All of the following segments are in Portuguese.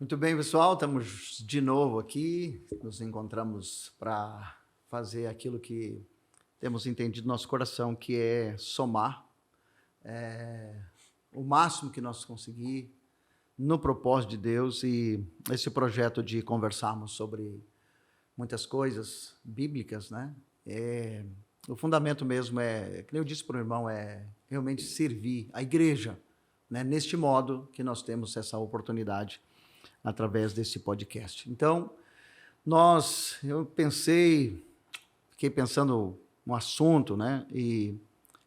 Muito bem, pessoal, estamos de novo aqui, nos encontramos para fazer aquilo que temos entendido no nosso coração, que é somar o máximo que nós conseguir no propósito de Deus e esse projeto de conversarmos sobre muitas coisas bíblicas, né? O fundamento mesmo que nem eu disse para o irmão, é realmente servir a igreja, né? Neste modo que nós temos essa oportunidade através desse podcast. Então, fiquei pensando no assunto, né? E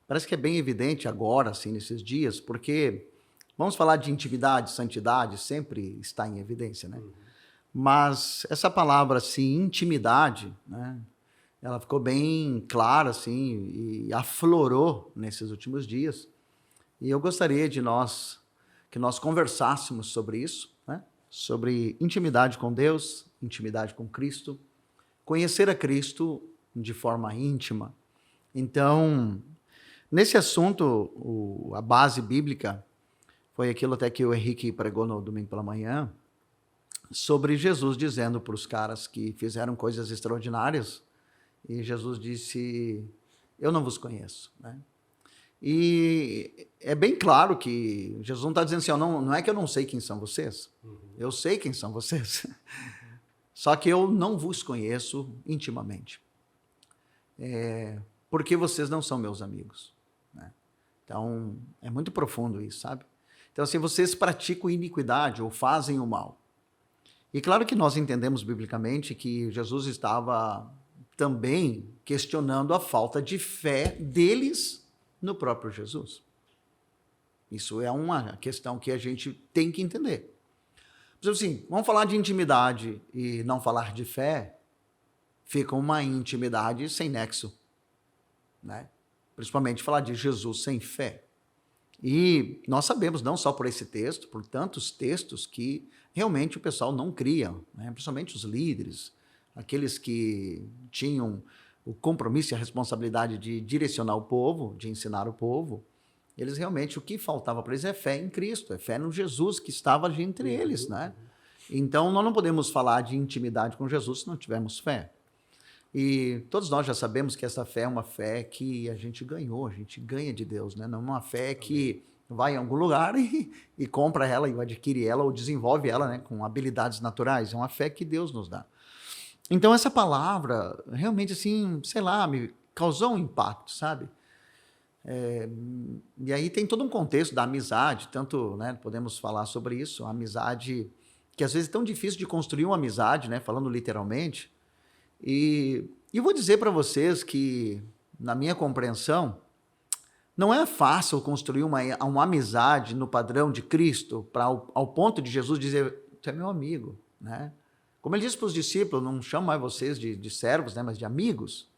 parece que é bem evidente agora, assim, nesses dias, porque vamos falar de intimidade, santidade, sempre está em evidência, né? Mas essa palavra, assim, intimidade, né? Ela ficou bem clara, assim, e aflorou nesses últimos dias. E eu gostaria que nós conversássemos sobre isso, né? Sobre intimidade com Deus, intimidade com Cristo, conhecer a Cristo de forma íntima. Então, nesse assunto, a base bíblica foi aquilo até que o Henrique pregou no domingo pela manhã, sobre Jesus dizendo para os caras que fizeram coisas extraordinárias, e Jesus disse, eu não vos conheço, né? E é bem claro que Jesus não está dizendo assim, não é que eu não sei quem são vocês, eu sei quem são vocês, só que eu não vos conheço intimamente, porque vocês não são meus amigos, né? Então, é muito profundo isso, sabe? Então, assim, vocês praticam iniquidade ou fazem o mal. E claro que nós entendemos biblicamente que Jesus estava também questionando a falta de fé deles no próprio Jesus. Isso é uma questão que a gente tem que entender. Mas assim, vamos falar de intimidade e não falar de fé, fica uma intimidade sem nexo, né? Principalmente falar de Jesus sem fé. E nós sabemos, não só por esse texto, por tantos textos que realmente o pessoal não cria, né? Principalmente os líderes, aqueles que tinham o compromisso e a responsabilidade de direcionar o povo, de ensinar o povo, eles realmente, o que faltava para eles é fé em Cristo, é fé no Jesus que estava entre eles, né? Então, nós não podemos falar de intimidade com Jesus se não tivermos fé. E todos nós já sabemos que essa fé é uma fé que a gente ganhou, a gente ganha de Deus, né? Não é uma fé que vai em algum lugar e compra ela, e adquire ela, ou desenvolve ela, né, com habilidades naturais. É uma fé que Deus nos dá. Então, essa palavra, realmente, assim, sei lá, me causou um impacto, sabe? E aí tem todo um contexto da amizade, tanto, né, podemos falar sobre isso, a amizade, que às vezes é tão difícil de construir uma amizade, né, falando literalmente. E vou dizer para vocês que, na minha compreensão, não é fácil construir uma amizade no padrão de Cristo, ao ponto de Jesus dizer, tu é meu amigo, né? Como ele disse para os discípulos, não chamo mais vocês de servos, né, mas de amigos.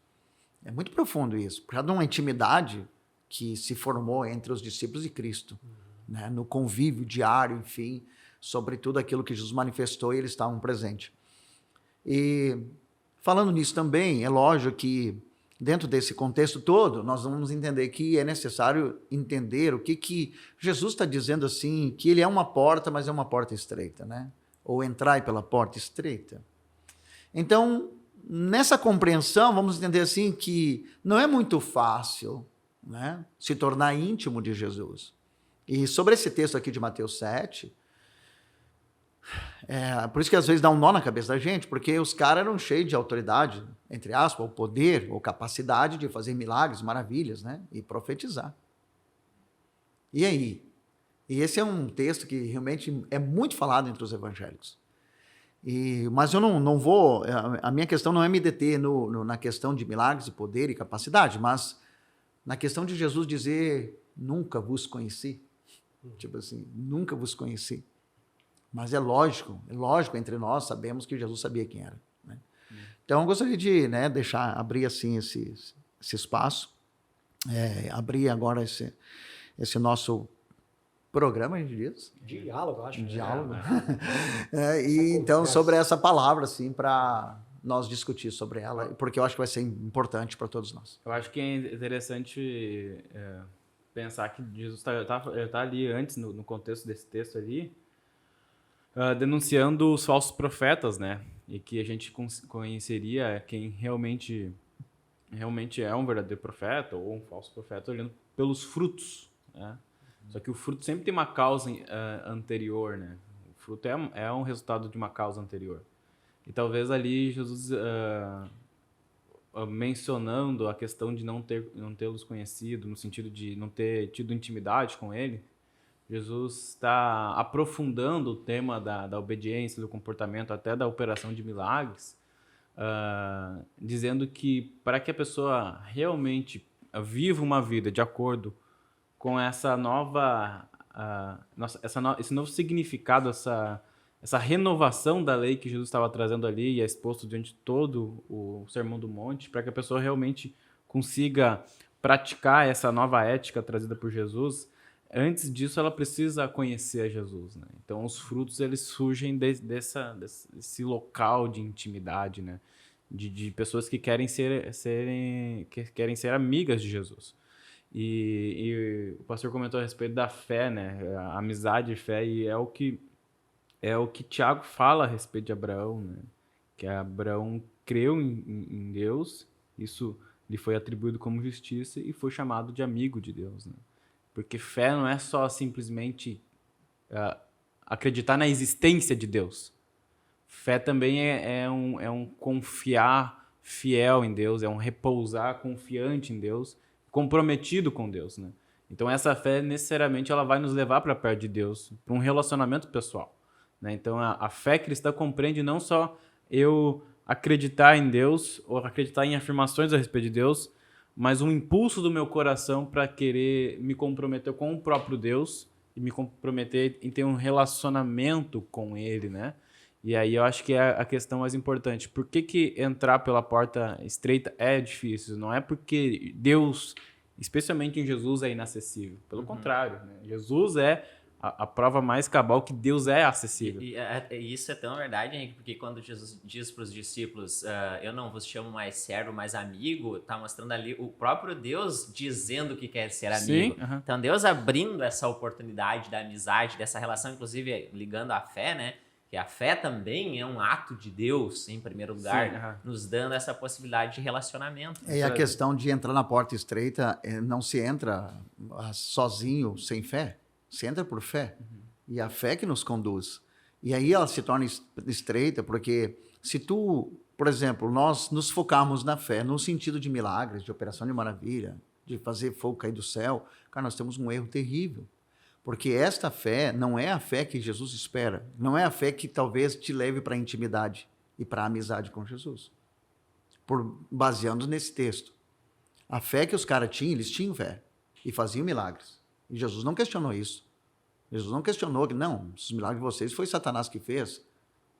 É muito profundo isso, por causa de uma intimidade que se formou entre os discípulos e Cristo, né, no convívio diário, enfim, sobre tudo aquilo que Jesus manifestou e eles estavam presentes. E falando nisso também, é lógico que dentro desse contexto todo, nós vamos entender que é necessário entender o que Jesus está dizendo assim, que ele é uma porta, mas é uma porta estreita, né? Ou entrai pela porta estreita. Então, nessa compreensão, vamos entender assim que não é muito fácil, né, se tornar íntimo de Jesus. E sobre esse texto aqui de Mateus 7, por isso que às vezes dá um nó na cabeça da gente, porque os caras eram cheios de autoridade, entre aspas, ou poder, ou capacidade de fazer milagres, maravilhas, né? E profetizar. E aí? E esse é um texto que realmente é muito falado entre os evangélicos. Mas eu não vou, a minha questão não é me deter na questão de milagres e poder e capacidade, mas na questão de Jesus dizer, nunca vos conheci. Tipo assim, nunca vos conheci. Mas é lógico, entre nós sabemos que Jesus sabia quem era, né? Então eu gostaria de, né, abrir assim esse espaço, abrir agora esse nosso programa, a gente diz? Diálogo, acho. Diálogo. E então sobre essa palavra, assim, para nós discutir sobre ela, porque eu acho que vai ser importante para todos nós. Eu acho que é interessante pensar que Jesus tá ali antes, no contexto desse texto ali, denunciando os falsos profetas, né? E que a gente conheceria quem realmente é um verdadeiro profeta ou um falso profeta olhando pelos frutos, né? Só que o fruto sempre tem uma causa anterior, né? O fruto é um resultado de uma causa anterior. E talvez ali Jesus mencionando a questão de não tê-los conhecido, no sentido de não ter tido intimidade com ele, Jesus está aprofundando o tema da obediência, do comportamento, até da operação de milagres, dizendo que para que a pessoa realmente viva uma vida de acordo com essa esse novo significado, essa renovação da lei que Jesus estava trazendo ali e é exposto diante de todo o Sermão do Monte, para que a pessoa realmente consiga praticar essa nova ética trazida por Jesus, antes disso ela precisa conhecer a Jesus, né? Então os frutos eles surgem desse local de intimidade, né? De pessoas que querem querem ser amigas de Jesus. E o pastor comentou a respeito da fé, né? A amizade e fé, e é o que Tiago fala a respeito de Abraão, né? Que Abraão creu em Deus, isso lhe foi atribuído como justiça e foi chamado de amigo de Deus, né? Porque fé não é só simplesmente acreditar na existência de Deus. Fé também é um confiar fiel em Deus, é um repousar confiante em Deus, comprometido com Deus, né? Então essa fé necessariamente ela vai nos levar para perto de Deus, para um relacionamento pessoal, né? Então a fé cristã compreende não só eu acreditar em Deus ou acreditar em afirmações a respeito de Deus, mas um impulso do meu coração para querer me comprometer com o próprio Deus e me comprometer em ter um relacionamento com Ele, né? E aí eu acho que é a questão mais importante. Por que entrar pela porta estreita é difícil? Não é porque Deus, especialmente em Jesus, é inacessível. Pelo contrário, né? Jesus é a prova mais cabal que Deus é acessível. E isso é tão verdade, Henrique, porque quando Jesus diz para os discípulos, eu não vos chamo mais servo, mas amigo, está mostrando ali o próprio Deus dizendo que quer ser amigo. Sim, Então Deus abrindo essa oportunidade da amizade, dessa relação, inclusive ligando à fé, né? Que a fé também é um ato de Deus, em primeiro lugar, nos dando essa possibilidade de relacionamento. E a questão de entrar na porta estreita, não se entra sozinho, sem fé. Se entra por fé. E a fé que nos conduz. E aí ela se torna estreita, porque se tu, por exemplo, nós nos focarmos na fé, no sentido de milagres, de operação de maravilha, de fazer fogo cair do céu, cara, nós temos um erro terrível. Porque esta fé não é a fé que Jesus espera. Não é a fé que talvez te leve para a intimidade e para a amizade com Jesus. Baseando nesse texto. A fé que os caras tinham, eles tinham fé. E faziam milagres. E Jesus não questionou isso. Jesus não questionou que, não, esses milagres de vocês foi Satanás que fez.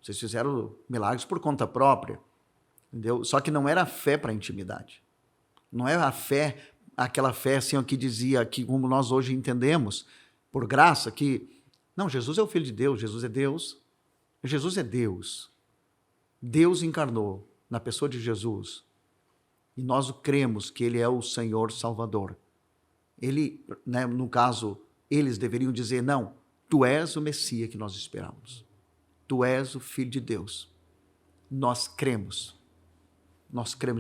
Vocês fizeram milagres por conta própria. Entendeu? Só que não era fé para a intimidade. Não era a fé, aquela fé assim, que dizia, que como nós hoje entendemos, por graça, que, não, Jesus é o Filho de Deus, Jesus é Deus. Jesus é Deus. Deus encarnou na pessoa de Jesus. E nós cremos que Ele é o Senhor Salvador. Ele, né, no caso, eles deveriam dizer, não, tu és o Messias que nós esperávamos. Tu és o Filho de Deus. Nós cremos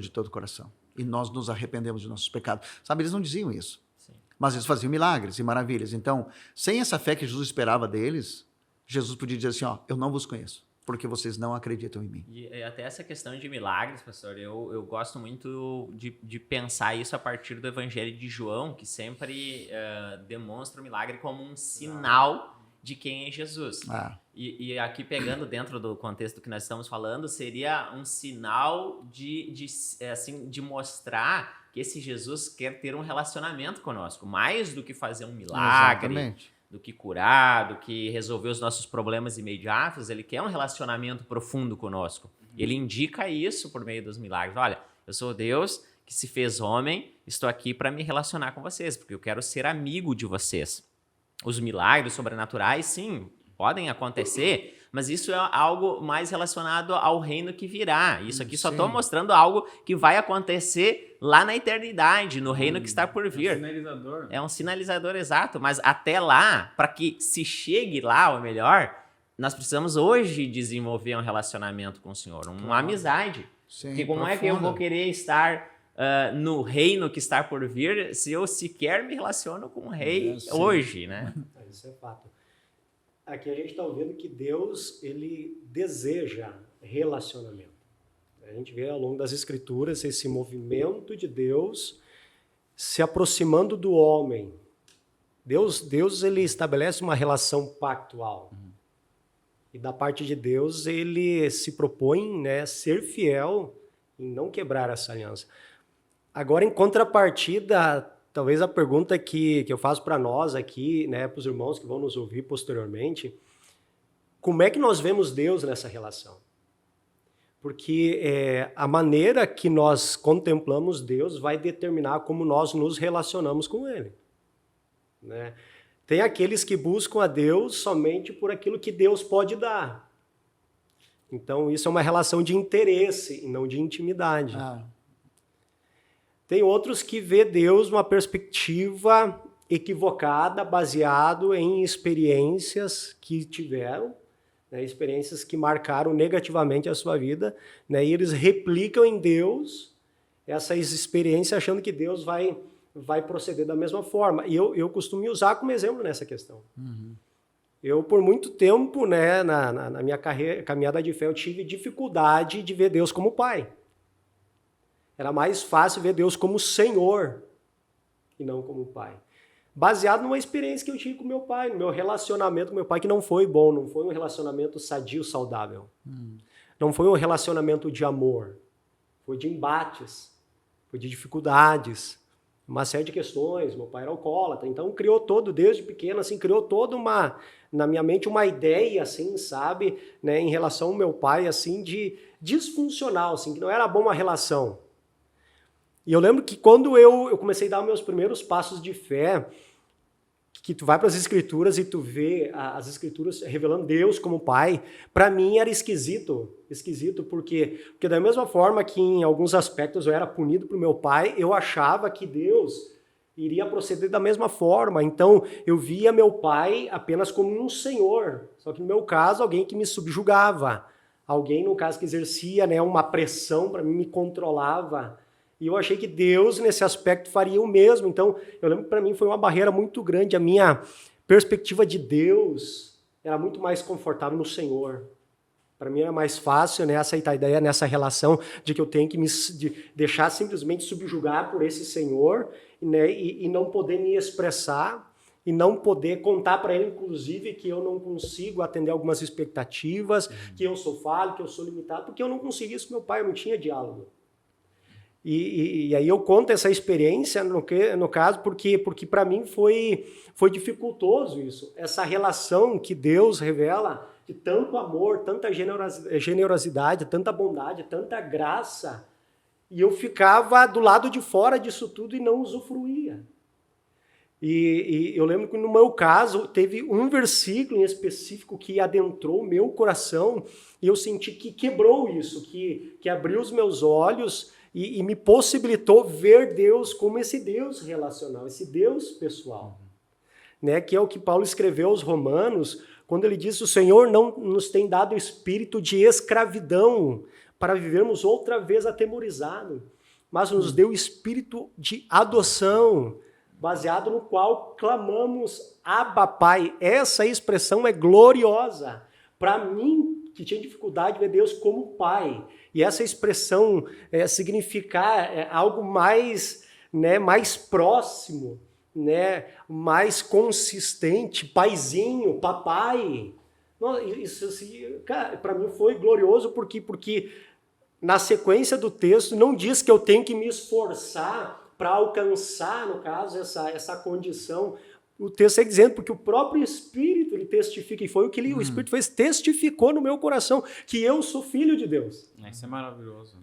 de todo o coração. E nós nos arrependemos de nossos pecados. Sabe, eles não diziam isso. Sim. Mas eles faziam milagres e maravilhas. Então, sem essa fé que Jesus esperava deles, Jesus podia dizer assim, eu não vos conheço, porque vocês não acreditam em mim. E até essa questão de milagres, pastor, eu gosto muito de pensar isso a partir do Evangelho de João, que sempre demonstra o milagre como um sinal de quem é Jesus. E aqui pegando dentro do contexto que nós estamos falando, seria um sinal de mostrar que esse Jesus quer ter um relacionamento conosco, mais do que fazer um milagre. Exatamente. Do que curar, do que resolver os nossos problemas imediatos, ele quer um relacionamento profundo conosco. Ele indica isso por meio dos milagres. Olha, eu sou Deus que se fez homem, estou aqui para me relacionar com vocês, porque eu quero ser amigo de vocês. Os milagres sobrenaturais, sim, podem acontecer, mas isso é algo mais relacionado ao reino que virá. Isso aqui só estou mostrando algo que vai acontecer lá na eternidade, no reino que está por vir. É um sinalizador. É um sinalizador exato, mas até lá, para que se chegue lá, ou melhor, nós precisamos hoje desenvolver um relacionamento com o Senhor, uma amizade. Sim, Porque como é que eu vou querer estar no reino que está por vir se eu sequer me relaciono com o rei hoje, né? Isso é fato. Aqui a gente está ouvindo que Deus, ele deseja relacionamento. A gente vê ao longo das Escrituras esse movimento de Deus se aproximando do homem. Deus ele estabelece uma relação pactual. E da parte de Deus, ele se propõe, né, ser fiel e não quebrar essa aliança. Agora, em contrapartida, talvez a pergunta que eu faço para nós aqui, né, para os irmãos que vão nos ouvir posteriormente, como é que nós vemos Deus nessa relação? Porque a maneira que nós contemplamos Deus vai determinar como nós nos relacionamos com Ele, né? Tem aqueles que buscam a Deus somente por aquilo que Deus pode dar. Então, isso é uma relação de interesse e não de intimidade. Tem outros que vê Deus numa perspectiva equivocada, baseado em experiências que tiveram, né, experiências que marcaram negativamente a sua vida, né, e eles replicam em Deus essas experiências achando que Deus vai proceder da mesma forma. E eu costumo me usar como exemplo nessa questão. Eu, por muito tempo, né, na minha caminhada de fé, eu tive dificuldade de ver Deus como Pai. Era mais fácil ver Deus como Senhor e não como Pai. Baseado numa experiência que eu tive com meu pai, no meu relacionamento com meu pai, que não foi bom, não foi um relacionamento sadio, saudável. Não foi um relacionamento de amor. Foi de embates, foi de dificuldades, uma série de questões. Meu pai era alcoólatra, então criou desde pequeno, assim, criou toda na minha mente uma ideia, assim, sabe, né, em relação ao meu pai, assim, de disfuncional, assim, que não era boa uma relação. E eu lembro que quando eu comecei a dar meus primeiros passos de fé, que tu vai para as Escrituras e tu vê as Escrituras revelando Deus como Pai, para mim era esquisito, porque da mesma forma que em alguns aspectos eu era punido por meu pai, eu achava que Deus iria proceder da mesma forma. Então eu via meu pai apenas como um senhor, só que no meu caso alguém que me subjugava, alguém no caso que exercia, né, uma pressão para mim, me controlava. E eu achei que Deus, nesse aspecto, faria o mesmo. Então, eu lembro que para mim foi uma barreira muito grande. A minha perspectiva de Deus era muito mais confortável no Senhor. Para mim era mais fácil, né, aceitar a ideia nessa relação de que eu tenho que me deixar simplesmente subjugar por esse Senhor, né, e não poder me expressar, e não poder contar para Ele, inclusive, que eu não consigo atender algumas expectativas, que eu sou falho, que eu sou limitado, porque eu não conseguia isso com meu pai, eu não tinha diálogo. E aí eu conto essa experiência, no caso, porque para mim foi dificultoso isso. Essa relação que Deus revela de tanto amor, tanta generosidade, tanta bondade, tanta graça. E eu ficava do lado de fora disso tudo e não usufruía. E eu lembro que no meu caso teve um versículo em específico que adentrou o meu coração e eu senti que quebrou isso, que abriu os meus olhos e me possibilitou ver Deus como esse Deus relacional, esse Deus pessoal, né? Que é o que Paulo escreveu aos Romanos, quando ele diz: o Senhor não nos tem dado espírito de escravidão para vivermos outra vez atemorizados, mas nos deu espírito de adoção, baseado no qual clamamos Abba, Pai. Essa expressão é gloriosa. Para mim, que tinha dificuldade de ver Deus como Pai, e essa expressão significar algo mais, né, mais próximo, né, mais consistente, paizinho, papai. Isso assim, para mim foi glorioso porque na sequência do texto não diz que eu tenho que me esforçar para alcançar, no caso, essa condição. O texto está dizendo, porque o próprio Espírito ele testifica, e foi o que o Espírito fez, testificou no meu coração que eu sou filho de Deus. Isso é maravilhoso.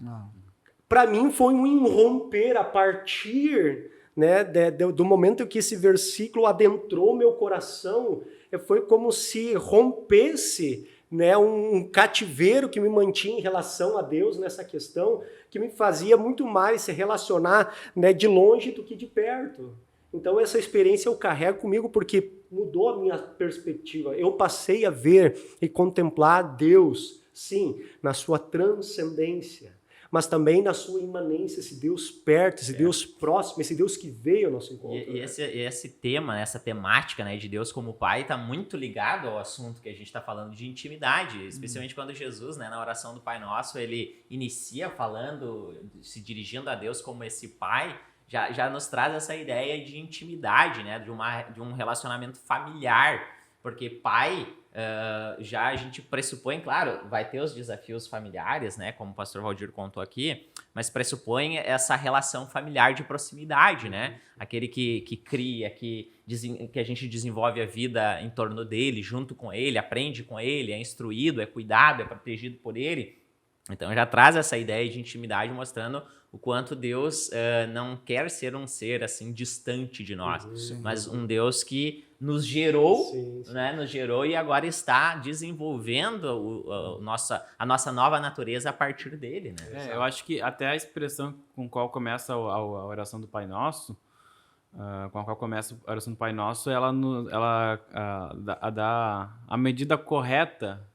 Para mim foi um irromper a partir, né, do momento em que esse versículo adentrou meu coração, foi como se rompesse, né, um cativeiro que me mantinha em relação a Deus nessa questão, que me fazia muito mais se relacionar, né, de longe do que de perto. Então essa experiência eu carrego comigo porque mudou a minha perspectiva. Eu passei a ver e contemplar Deus, sim, na sua transcendência, mas também na sua imanência, esse Deus perto, esse Deus próximo, esse Deus que veio ao nosso encontro. E esse tema, essa temática, né, de Deus como Pai está muito ligado ao assunto que a gente está falando de intimidade, especialmente quando Jesus, né, na oração do Pai Nosso, ele inicia falando, se dirigindo a Deus como esse Pai, já nos traz essa ideia de intimidade, né, de um relacionamento familiar, porque pai, já a gente pressupõe, claro, vai ter os desafios familiares, né, como o pastor Valdir contou aqui, mas pressupõe essa relação familiar de proximidade, né, aquele que cria, que a gente desenvolve a vida em torno dele, junto com ele, aprende com ele, é instruído, é cuidado, é protegido por ele. Então já traz essa ideia de intimidade, mostrando o quanto Deus não quer ser um ser assim distante de nós, mas um Deus que nos gerou, né, nos gerou e agora está desenvolvendo a nossa nova natureza a partir dele, né? Eu acho que até a expressão com qual começa a oração do Pai Nosso, com a qual começa a oração do Pai Nosso, ela dá a medida correta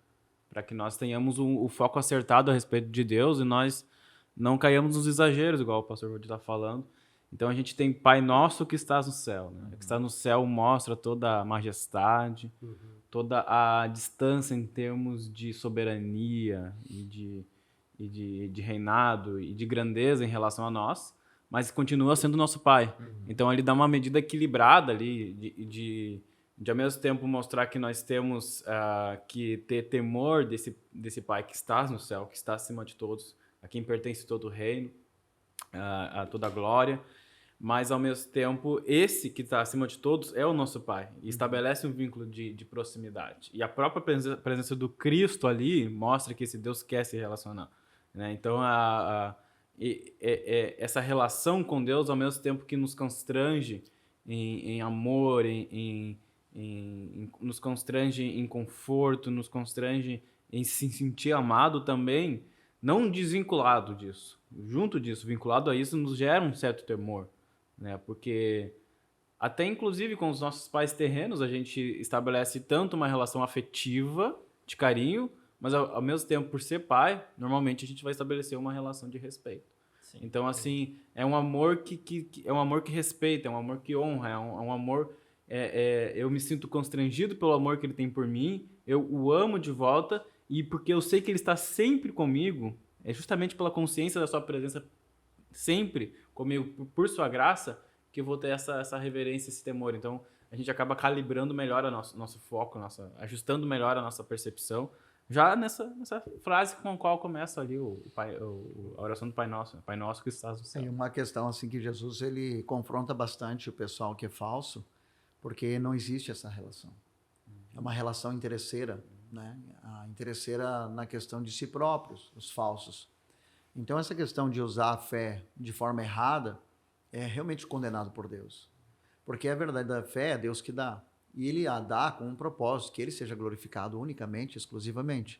para que nós tenhamos o foco acertado a respeito de Deus e nós não caiamos nos exageros, igual o pastor Valdir está falando. Então a gente tem Pai Nosso que estás no céu, né? Que está no céu mostra toda a majestade, toda a distância em termos de soberania e de reinado e de grandeza em relação a nós, mas continua sendo nosso Pai. Então ele dá uma medida equilibrada ali de ao mesmo tempo mostrar que nós temos que ter temor desse Pai que está no céu, que está acima de todos, a quem pertence todo o reino, a toda a glória, mas ao mesmo tempo esse que está acima de todos é o nosso Pai e estabelece um vínculo de proximidade. E a própria presença do Cristo ali mostra que esse Deus quer se relacionar, né? Então essa relação com Deus, ao mesmo tempo que nos constrange em amor, nos constrange em conforto, nos constrange em se sentir amado também, não desvinculado disso. Junto disso, vinculado a isso, nos gera um certo temor, né? Porque até inclusive com os nossos pais terrenos, a gente estabelece tanto uma relação afetiva, de carinho, mas ao mesmo tempo, por ser pai, normalmente a gente vai estabelecer uma relação de respeito. Sim. Então, assim, é um amor que é um amor que respeita, é um amor que honra, é um amor... eu me sinto constrangido pelo amor que ele tem por mim, eu o amo de volta, e porque eu sei que ele está sempre comigo, é justamente pela consciência da sua presença sempre comigo, por sua graça, que eu vou ter essa reverência, esse temor. Então, a gente acaba calibrando melhor o nosso foco, ajustando melhor a nossa percepção, já nessa frase com a qual começa ali a oração do Pai Nosso, né? Pai Nosso que estás no céu. Tem uma questão assim que Jesus ele confronta bastante o pessoal que é falso, porque não existe essa relação. É uma relação interesseira, né? A interesseira na questão de si próprios, os falsos. Então, essa questão de usar a fé de forma errada é realmente condenado por Deus. Porque a verdade da fé é Deus que dá. E Ele a dá com um propósito, que Ele seja glorificado unicamente, exclusivamente.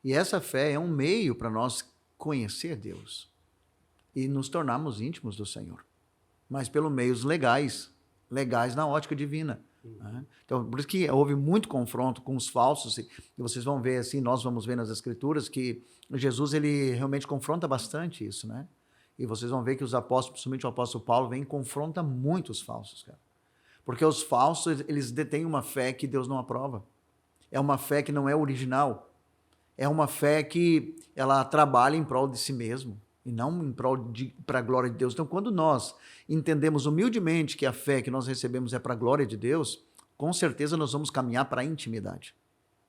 E essa fé é um meio para nós conhecer Deus e nos tornarmos íntimos do Senhor. Mas pelos meios legais na ótica divina. Né? Então, por isso que houve muito confronto com os falsos, e vocês vão ver assim, nós vamos ver nas Escrituras que Jesus ele realmente confronta bastante isso, né? E vocês vão ver que os apóstolos, principalmente o apóstolo Paulo, vem e confronta muito os falsos, cara. Porque os falsos, eles detêm uma fé que Deus não aprova. É uma fé que não é original. É uma fé que ela trabalha em prol de si mesmo e não em prol para a glória de Deus. Então, quando nós entendemos humildemente que a fé que nós recebemos é para a glória de Deus, com certeza nós vamos caminhar para a intimidade.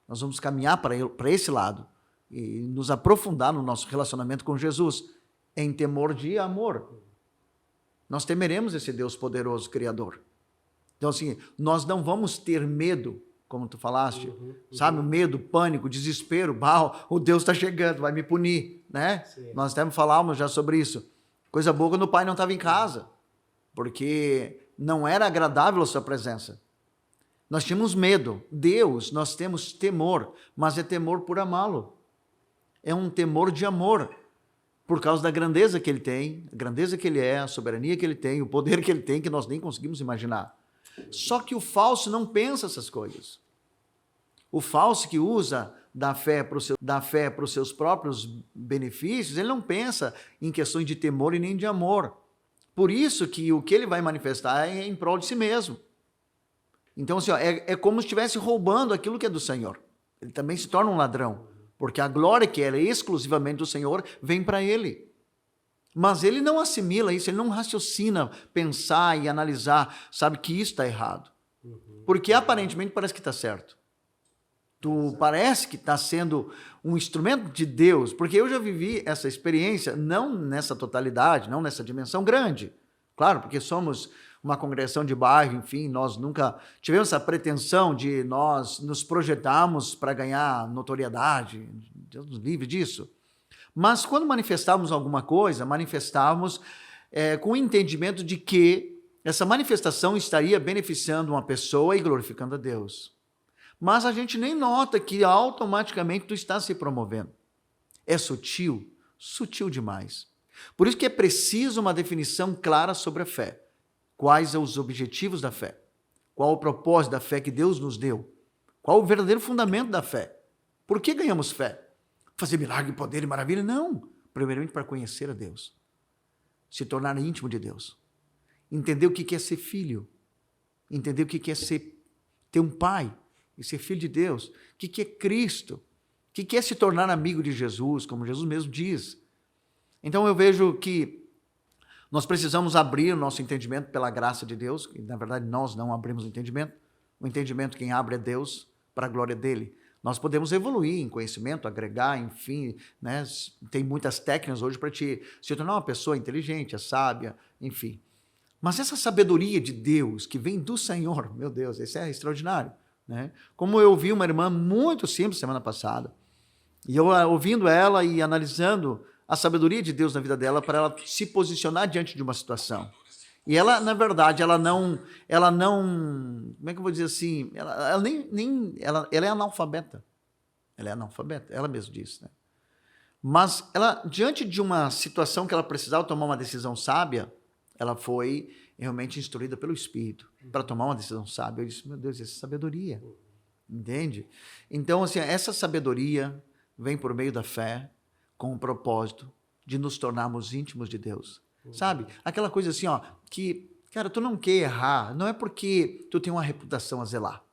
Nós vamos caminhar para esse lado e nos aprofundar no nosso relacionamento com Jesus em temor de amor. Nós temeremos esse Deus poderoso, Criador. Então, assim, nós não vamos ter medo, como tu falaste, sabe? O medo, pânico, desespero, o Deus está chegando, vai me punir, né? Sim. Nós até falávamos já sobre isso. Coisa boa quando o pai não estava em casa, porque não era agradável a sua presença. Nós tínhamos medo. Deus, nós temos temor, mas é temor por amá-lo. É um temor de amor. por causa da grandeza que ele tem, a grandeza que ele é, a soberania que ele tem, o poder que ele tem, que nós nem conseguimos imaginar. Só que o falso não pensa essas coisas. O falso que usa da fé para os seus próprios benefícios, ele não pensa em questões de temor e nem de amor. Por isso que o que ele vai manifestar é em prol de si mesmo. Então, assim, ó, é como se estivesse roubando aquilo que é do Senhor. Ele também se torna um ladrão, porque a glória que era exclusivamente do Senhor vem para ele. Mas ele não assimila isso, ele não raciocina, pensar e analisar, sabe que isso está errado. Porque aparentemente parece que está certo. Tu parece que está sendo um instrumento de Deus, porque eu já vivi essa experiência, não nessa totalidade, não nessa dimensão grande. Claro, porque somos uma congregação de bairro, enfim, nós nunca tivemos essa pretensão de nós nos projetarmos para ganhar notoriedade, Deus nos livre disso. Mas quando manifestávamos alguma coisa, manifestávamos com o entendimento de que essa manifestação estaria beneficiando uma pessoa e glorificando a Deus. Mas a gente nem nota que automaticamente tu está se promovendo. É sutil? Sutil demais. Por isso que é preciso uma definição clara sobre a fé. Quais são os objetivos da fé? Qual o propósito da fé que Deus nos deu? Qual o verdadeiro fundamento da fé? Por que ganhamos fé? Fazer milagre, poder e maravilha? Não. Primeiramente para conhecer a Deus. Se tornar íntimo de Deus. Entender o que é ser filho. Entender o que é ter um pai e ser filho de Deus. O que é Cristo. O que é se tornar amigo de Jesus, como Jesus mesmo diz. Então eu vejo que nós precisamos abrir o nosso entendimento pela graça de Deus, e na verdade nós não abrimos o entendimento quem abre é Deus, para a glória dele. Nós podemos evoluir em conhecimento, agregar, enfim, né? Tem muitas técnicas hoje para te se tornar uma pessoa inteligente, sábia, enfim. Mas essa sabedoria de Deus que vem do Senhor, meu Deus, isso é extraordinário, né? Como eu ouvi uma irmã muito simples semana passada, e eu ouvindo ela e analisando a sabedoria de Deus na vida dela para ela se posicionar diante de uma situação. E ela, na verdade, ela não, como é que eu vou dizer assim, ela é analfabeta. Ela é analfabeta, ela mesma disse, né? Mas ela, diante de uma situação que ela precisava tomar uma decisão sábia, ela foi realmente instruída pelo Espírito para tomar uma decisão sábia. Eu disse, meu Deus, essa sabedoria, entende? Então, assim, essa sabedoria vem por meio da fé, com o propósito de nos tornarmos íntimos de Deus. Sabe? Aquela coisa assim, ó, que, cara, tu não quer errar, não é porque tu tem uma reputação a zelar.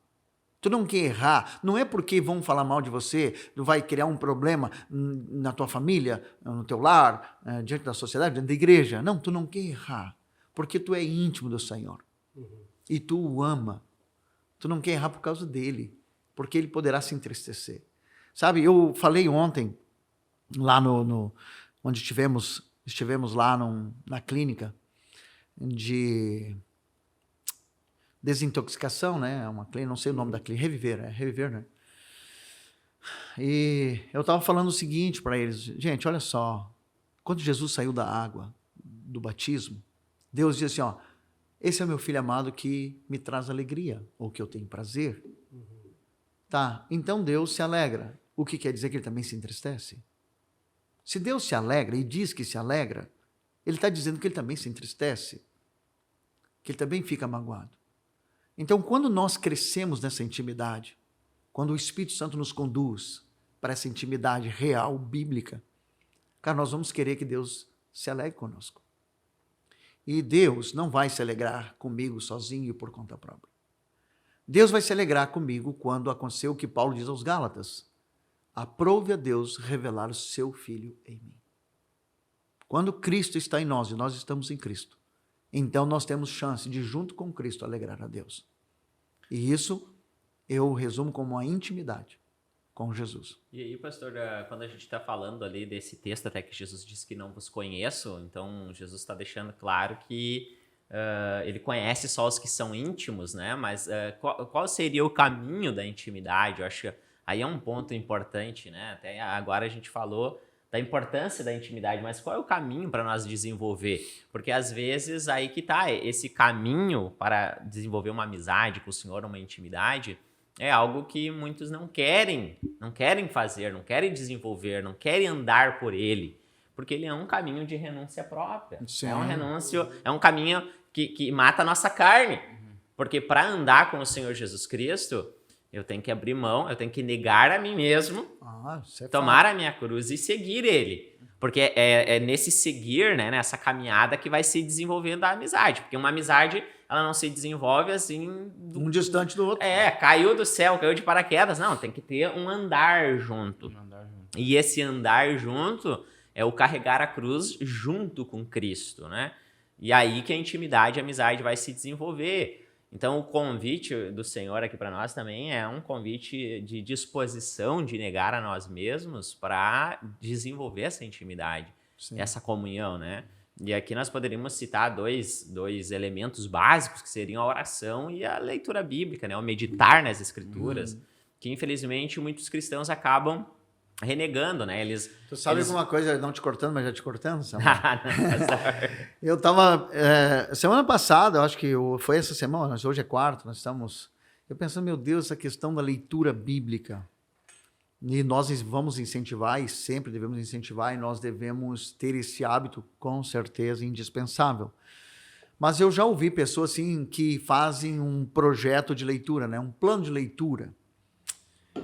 Tu não quer errar, não é porque vão falar mal de você, tu vai criar um problema na tua família, no teu lar, diante da sociedade, diante da igreja. Não, tu não quer errar, porque tu é íntimo do Senhor. E tu o ama. Tu não quer errar por causa dele, porque ele poderá se entristecer. Sabe, eu falei ontem, lá onde estivemos lá na clínica de desintoxicação, né? Uma clínica, não sei o nome da clínica, Reviver, né? E eu estava falando o seguinte para eles, gente, olha só, quando Jesus saiu da água, do batismo, Deus disse assim, ó, esse é o meu filho amado que me traz alegria, ou que eu tenho prazer. Tá, então Deus se alegra. O que quer dizer que ele também se entristece? Se Deus se alegra e diz que se alegra, ele está dizendo que ele também se entristece, que ele também fica magoado. Então, quando nós crescemos nessa intimidade, quando o Espírito Santo nos conduz para essa intimidade real, bíblica, cara, nós vamos querer que Deus se alegre conosco. E Deus não vai se alegrar comigo sozinho e por conta própria. Deus vai se alegrar comigo quando aconteceu o que Paulo diz aos Gálatas. Aprove a Deus revelar o seu Filho em mim. Quando Cristo está em nós e nós estamos em Cristo, então nós temos chance de, junto com Cristo, alegrar a Deus. E isso eu resumo como uma intimidade com Jesus. E aí, pastor, quando a gente está falando ali desse texto até que Jesus disse que não vos conheço, então Jesus está deixando claro que ele conhece só os que são íntimos, né? Mas qual seria o caminho da intimidade? Eu acho que aí é um ponto importante, né? Até agora a gente falou da importância da intimidade, mas qual é o caminho para nós desenvolver? Porque às vezes aí que tá, esse caminho para desenvolver uma amizade com o Senhor, uma intimidade, é algo que muitos não querem fazer, não querem desenvolver, não querem andar por ele. Porque ele é um caminho de renúncia própria. Sim. É um renúncio, é um caminho que mata a nossa carne. Porque para andar com o Senhor Jesus Cristo, eu tenho que abrir mão, eu tenho que negar a mim mesmo, Isso é tomar a minha cruz e seguir ele. Porque é nesse seguir, né, nessa caminhada que vai se desenvolvendo a amizade. Porque uma amizade, ela não se desenvolve assim... um distante do outro. Caiu do céu, caiu de paraquedas. Não, tem que ter um andar junto. E esse andar junto é o carregar a cruz junto com Cristo, né? E aí que a intimidade, a amizade vai se desenvolver. Então, o convite do Senhor aqui para nós também é um convite de disposição de negar a nós mesmos para desenvolver essa intimidade, Sim. essa comunhão, né? E aqui nós poderíamos citar dois elementos básicos, que seriam a oração e a leitura bíblica, né? O meditar nas Escrituras, que infelizmente muitos cristãos acabam renegando, né? Tu sabe alguma coisa, não te cortando, mas já te cortando, Samuel? Não, Eu estava, semana passada, eu acho que foi essa semana, mas hoje é quarta, nós estamos, eu pensando, meu Deus, essa questão da leitura bíblica, e nós vamos incentivar, e sempre devemos incentivar, e nós devemos ter esse hábito, com certeza, indispensável. Mas eu já ouvi pessoas, assim, que fazem um projeto de leitura, né? Um plano de leitura.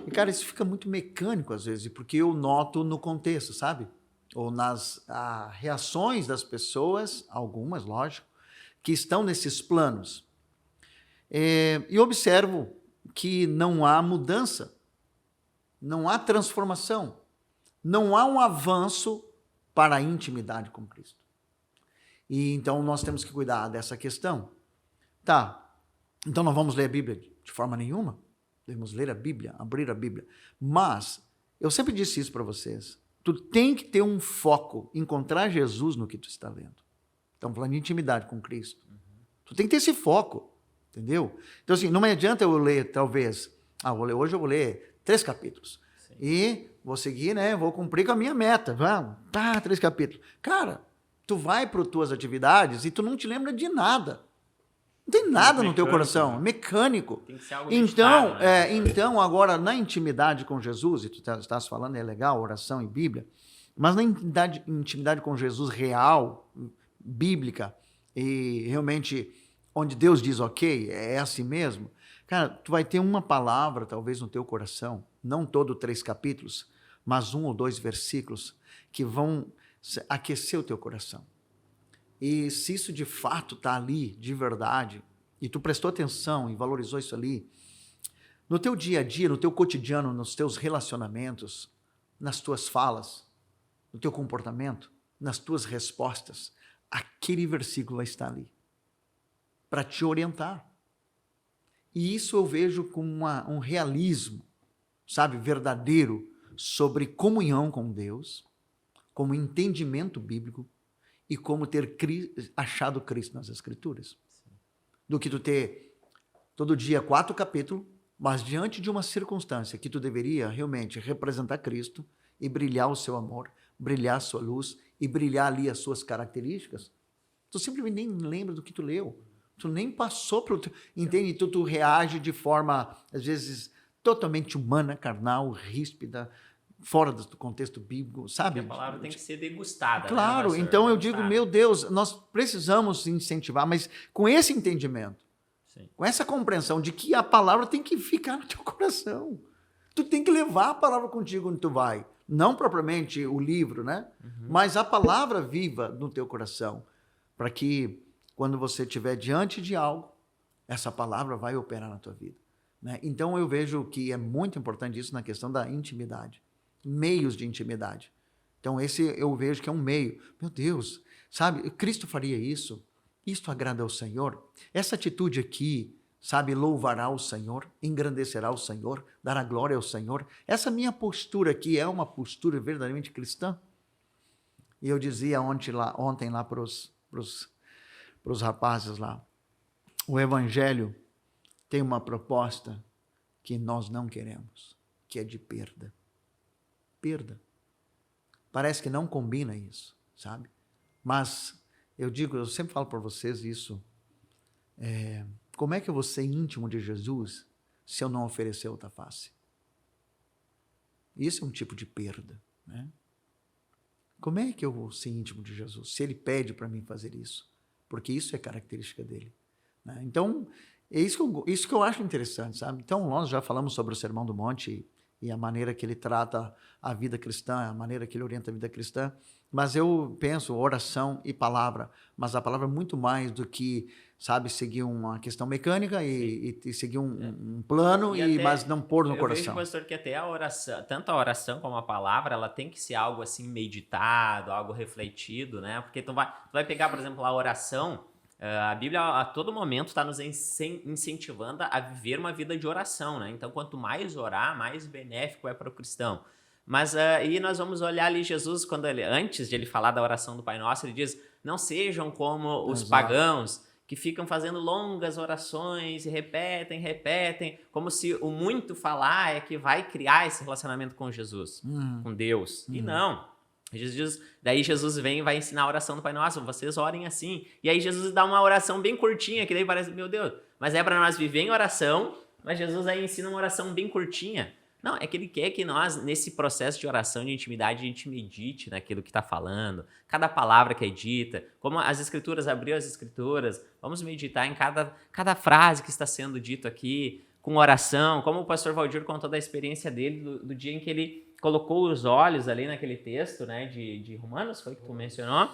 E, cara, isso fica muito mecânico, às vezes, porque eu noto no contexto, sabe? Ou nas reações das pessoas, algumas, lógico, que estão nesses planos. E observo que não há mudança, não há transformação, não há um avanço para a intimidade com Cristo. E então nós temos que cuidar dessa questão. Tá, então não vamos ler a Bíblia de forma nenhuma? Devemos ler a Bíblia, abrir a Bíblia. Mas, eu sempre disse isso para vocês, tu tem que ter um foco, encontrar Jesus no que tu está lendo. Estamos falando de intimidade com Cristo. Tu tem que ter esse foco, entendeu? Então, assim, não me adianta eu ler, talvez, hoje eu vou ler 3 capítulos. Sim. E vou seguir, né? Vou cumprir com a minha meta. Vamos, 3 capítulos. Cara, tu vai para as tuas atividades e tu não te lembra de nada. Não tem nada no teu coração, é mecânico. Tem que ser algo então, meditado, né? então, agora, na intimidade com Jesus, e tu estás falando, é legal, oração e Bíblia, mas na intimidade com Jesus real, bíblica, e realmente onde Deus diz, ok, é assim mesmo, cara, tu vai ter uma palavra, talvez, no teu coração, não todo 3 capítulos, mas 1 ou 2 versículos, que vão aquecer o teu coração. E se isso de fato está ali, de verdade, e tu prestou atenção e valorizou isso ali, no teu dia a dia, no teu cotidiano, nos teus relacionamentos, nas tuas falas, no teu comportamento, nas tuas respostas, aquele versículo vai estar ali para te orientar. E isso eu vejo como um realismo, sabe, verdadeiro sobre comunhão com Deus, como entendimento bíblico, e como ter achado Cristo nas Escrituras. Sim. Do que tu ter todo dia 4 capítulos, mas diante de uma circunstância que tu deveria realmente representar Cristo e brilhar o seu amor, brilhar a sua luz e brilhar ali as suas características, tu simplesmente nem lembra do que tu leu. Tu nem passou para o... Entende? Tu reage de forma, às vezes, totalmente humana, carnal, ríspida, fora do contexto bíblico, sabe? A palavra tem que ser degustada. Claro, né, então eu digo, meu Deus, nós precisamos incentivar, mas com esse entendimento, sim, com essa compreensão de que a palavra tem que ficar no teu coração. Tu tem que levar a palavra contigo onde tu vai. Não propriamente o livro, né? Mas a palavra viva no teu coração, para que quando você estiver diante de algo, essa palavra vai operar na tua vida. Né? Então eu vejo que é muito importante isso na questão da intimidade. Meios de intimidade. Então, esse eu vejo que é um meio. Meu Deus, sabe? Cristo faria isso. Isto agrada ao Senhor. Essa atitude aqui, sabe? Louvará o Senhor, engrandecerá o Senhor, dará glória ao Senhor. Essa minha postura aqui é uma postura verdadeiramente cristã. E eu dizia ontem lá para os rapazes lá, o Evangelho tem uma proposta que nós não queremos, que é de perda. Perda. Parece que não combina isso, sabe? Mas eu sempre falo para vocês isso, como é que eu vou ser íntimo de Jesus se eu não oferecer outra face? Isso é um tipo de perda, né? Como é que eu vou ser íntimo de Jesus? Se ele pede para mim fazer isso. Porque isso é característica dele. Né? Então, é isso que eu acho interessante, sabe? Então, nós já falamos sobre o Sermão do Monte e a maneira que ele trata a vida cristã, a maneira que ele orienta a vida cristã, mas eu penso oração e palavra, mas a palavra é muito mais do que, sabe, seguir uma questão mecânica e seguir um plano, mas não pôr no coração. Eu vejo, pastor, que até a oração, tanto a oração como a palavra, ela tem que ser algo assim meditado, algo refletido, né? Porque tu vai pegar, por exemplo, a oração. A Bíblia a todo momento está nos incentivando a viver uma vida de oração, né? Então, quanto mais orar, mais benéfico é para o cristão. Mas aí nós vamos olhar ali Jesus, antes de ele falar da oração do Pai Nosso, ele diz, não sejam como os pagãos, que ficam fazendo longas orações e repetem, como se o muito falar é que vai criar esse relacionamento com Jesus, com Deus. E não. Daí Jesus vem e vai ensinar a oração do Pai Nosso, vocês orem assim. E aí Jesus dá uma oração bem curtinha, que daí parece, meu Deus, mas é para nós viver em oração, mas Jesus aí ensina uma oração bem curtinha. Não, é que ele quer que nós, nesse processo de oração, de intimidade, a gente medite naquilo que está falando, cada palavra que é dita, como as Escrituras, abriu as Escrituras, vamos meditar em cada frase que está sendo dito aqui, com oração, como o pastor Valdir contou da experiência dele, do dia em que ele colocou os olhos ali naquele texto, né, de Romanos, foi que tu mencionou,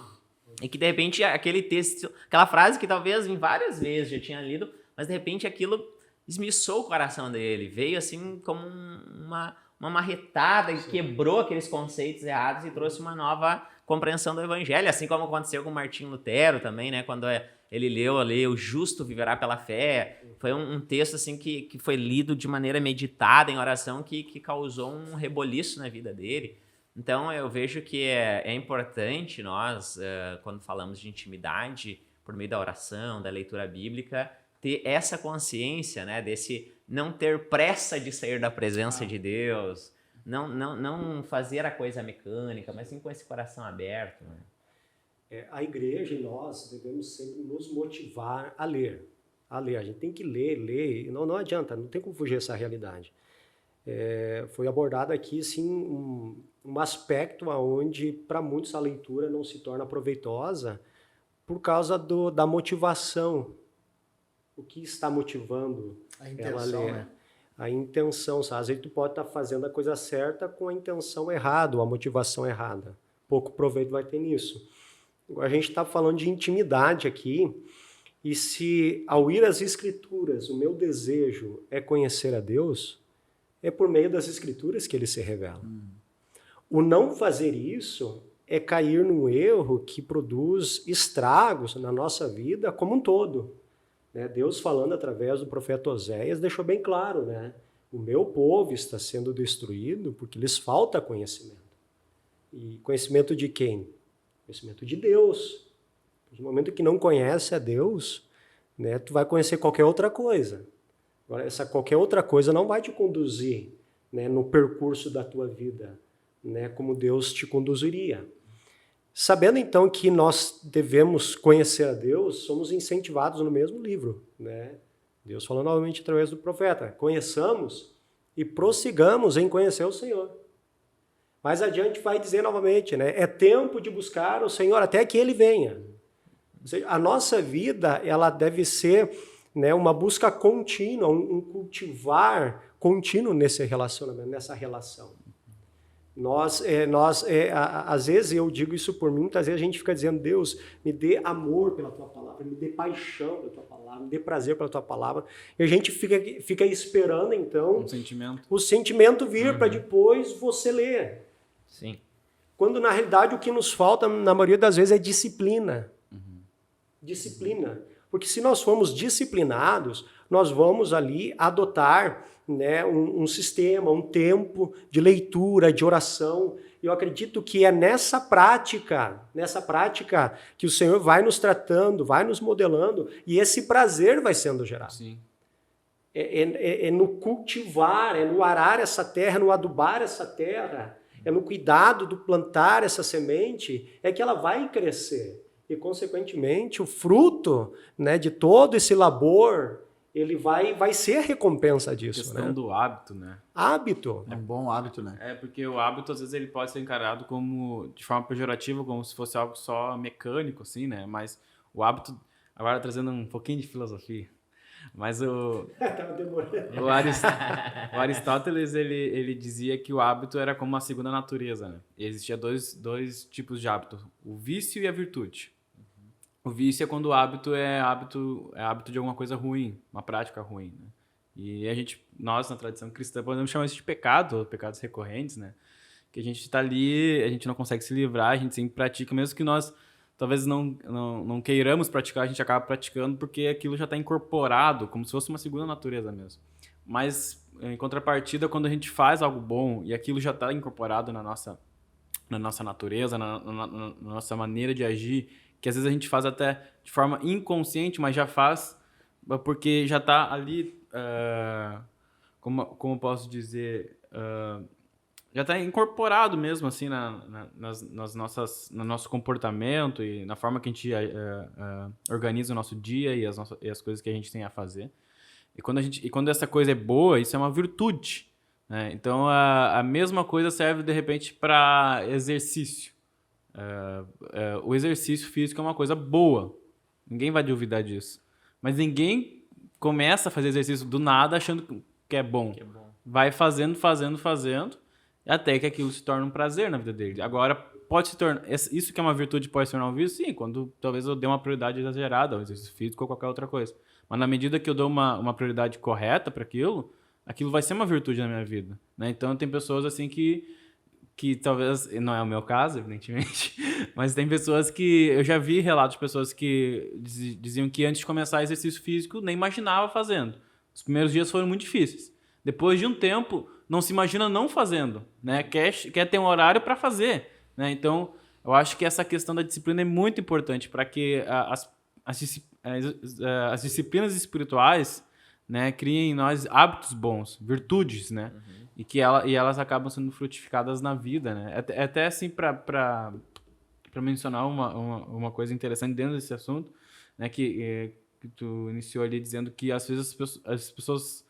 e que de repente aquele texto, aquela frase que talvez em várias vezes já tinha lido, mas de repente aquilo esmiuçou o coração dele, veio assim como uma marretada e quebrou aqueles conceitos errados e trouxe uma nova compreensão do evangelho, assim como aconteceu com Martinho Lutero também, né, quando ele leu ali o justo viverá pela fé, foi um texto assim que foi lido de maneira meditada em oração que causou um reboliço na vida dele. Então eu vejo que é importante nós, quando falamos de intimidade, por meio da oração, da leitura bíblica, ter essa consciência, né, desse não ter pressa de sair da presença de Deus, não fazer a coisa mecânica, mas sim com esse coração aberto. Né? A igreja e nós devemos sempre nos motivar a ler. A gente tem que ler, não adianta, não tem como fugir dessa realidade. Foi abordado aqui, sim, um aspecto onde, para muitos, a leitura não se torna proveitosa por causa da motivação. O que está motivando ela a ler? Né? A intenção. Às vezes tu pode estar fazendo a coisa certa com a intenção errada, ou a motivação errada. Pouco proveito vai ter nisso. Agora, a gente está falando de intimidade aqui, e se ao ir às Escrituras o meu desejo é conhecer a Deus, é por meio das Escrituras que ele se revela. O não fazer isso é cair num erro que produz estragos na nossa vida como um todo. Deus, falando através do profeta Oséias, deixou bem claro, né? O meu povo está sendo destruído porque lhes falta conhecimento. E conhecimento de quem? Conhecimento de Deus. No momento que não conhece a Deus, né, tu vai conhecer qualquer outra coisa. Agora, essa qualquer outra coisa não vai te conduzir, né, no percurso da tua vida, né, como Deus te conduziria. Sabendo, então, que nós devemos conhecer a Deus, somos incentivados no mesmo livro. Né? Deus falou novamente através do profeta, conheçamos e prossigamos em conhecer o Senhor. Mais adiante vai dizer novamente, né? É tempo de buscar o Senhor até que Ele venha. Ou seja, a nossa vida ela deve ser, né, uma busca contínua, um cultivar contínuo nesse relacionamento, nessa relação. Às vezes eu digo isso por mim, muitas vezes a gente fica dizendo, Deus, me dê amor pela Tua palavra, me dê paixão pela Tua palavra, me dê prazer pela Tua palavra. E a gente fica esperando, então, o sentimento vir para depois você ler. Sim. Quando, na realidade, o que nos falta, na maioria das vezes, é disciplina. Disciplina. Porque se nós formos disciplinados, nós vamos ali adotar, né, um sistema, um tempo de leitura, de oração. E eu acredito que é nessa prática que o Senhor vai nos tratando, vai nos modelando, e esse prazer vai sendo gerado. Sim. É no cultivar, é no arar essa terra, no adubar essa terra, é no cuidado do plantar essa semente, é que ela vai crescer. E, consequentemente, o fruto, né, de todo esse labor, ele vai ser a recompensa A disso, questão né? do hábito, né? Hábito. É um bom hábito, né? É porque o hábito, às vezes, ele pode ser encarado como, de forma pejorativa, como se fosse algo só mecânico, assim, né? Mas o hábito, agora trazendo um pouquinho de filosofia, mas Tava demorando. o Aristóteles, ele dizia que o hábito era como uma segunda natureza, né? E existia dois tipos de hábito, o vício e a virtude. O vício é quando o hábito é hábito de alguma coisa ruim, uma prática ruim, né? E nós, na tradição cristã, podemos chamar isso de pecado, ou pecados recorrentes, né? Que a gente está ali, a gente não consegue se livrar, a gente sempre pratica, mesmo que nós talvez não queiramos praticar, a gente acaba praticando porque aquilo já está incorporado, como se fosse uma segunda natureza mesmo. Mas, em contrapartida, quando a gente faz algo bom e aquilo já está incorporado na nossa natureza, na nossa maneira de agir, que às vezes a gente faz até de forma inconsciente, mas já faz porque já está ali, como eu posso dizer, já está incorporado mesmo assim no nosso comportamento e na forma que a gente organiza o nosso dia e as coisas que a gente tem a fazer. E quando essa coisa é boa, isso é uma virtude, né? Então a mesma coisa serve de repente para exercício. O exercício físico é uma coisa boa, ninguém vai duvidar disso, mas ninguém começa a fazer exercício do nada achando que é bom. Vai fazendo, até que aquilo se torne um prazer na vida dele. Agora, pode se tornar, isso que é uma virtude pode se tornar um vício? Sim, quando talvez eu dê uma prioridade exagerada ao exercício físico ou qualquer outra coisa, mas na medida que eu dou uma prioridade correta para aquilo vai ser uma virtude na minha vida, né? Então tem pessoas assim que talvez, não é o meu caso, evidentemente, mas tem pessoas que, eu já vi relatos de pessoas que diziam que antes de começar exercício físico nem imaginava fazendo. Os primeiros dias foram muito difíceis. Depois de um tempo, não se imagina não fazendo, né? Quer ter um horário para fazer, né? Então, eu acho que essa questão da disciplina é muito importante para que as disciplinas espirituais, né, criem em nós hábitos bons, virtudes, né? E elas acabam sendo frutificadas na vida, né? Até assim, para mencionar uma coisa interessante dentro desse assunto, né, que tu iniciou ali dizendo que às vezes as pessoas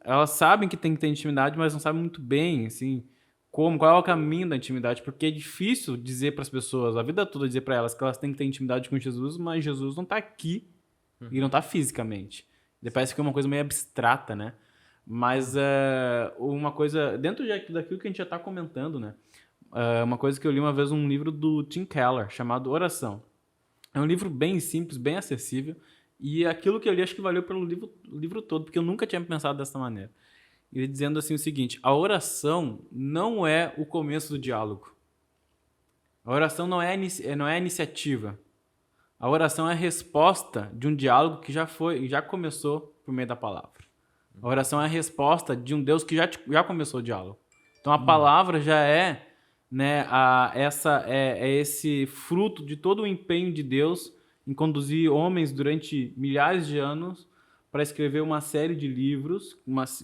elas sabem que tem que ter intimidade, mas não sabem muito bem, assim, qual é o caminho da intimidade, porque é difícil dizer para as pessoas, a vida toda dizer para elas que elas têm que ter intimidade com Jesus, mas Jesus não está aqui e não está fisicamente. Parece que é uma coisa meio abstrata, né? Mas uma coisa, dentro daquilo que a gente já está comentando, né? Uma coisa que eu li uma vez num livro do Tim Keller, chamado Oração. É um livro bem simples, bem acessível, e aquilo que eu li acho que valeu pelo livro todo, porque eu nunca tinha pensado dessa maneira. Ele dizendo assim o seguinte: a oração não é o começo do diálogo. A oração não é a iniciativa. A oração é a resposta de um diálogo que já começou por meio da palavra. A oração é a resposta de um Deus que já começou o diálogo. Então a palavra já é, né, esse fruto de todo o empenho de Deus em conduzir homens durante milhares de anos para escrever uma série de livros,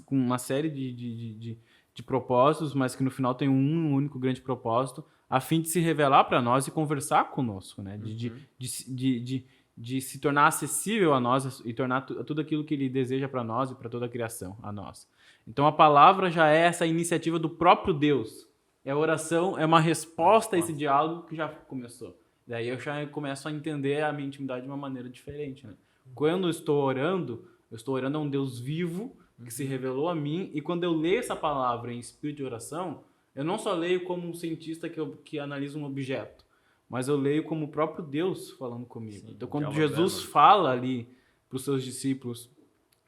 com uma série de propósitos, mas que no final tem um único grande propósito, a fim de se revelar para nós e conversar conosco, né? De se tornar acessível a nós e tornar tudo aquilo que Ele deseja para nós e para toda a criação a nós. Então a palavra já é essa iniciativa do próprio Deus. A oração é uma resposta a esse diálogo que já começou. Daí eu já começo a entender a minha intimidade de uma maneira diferente, né? Quando eu estou orando a um Deus vivo que se revelou a mim, e quando eu leio essa palavra em espírito de oração, eu não só leio como um cientista que analisa um objeto, mas eu leio como o próprio Deus falando comigo. Sim, então, quando Jesus fala ali para os seus discípulos,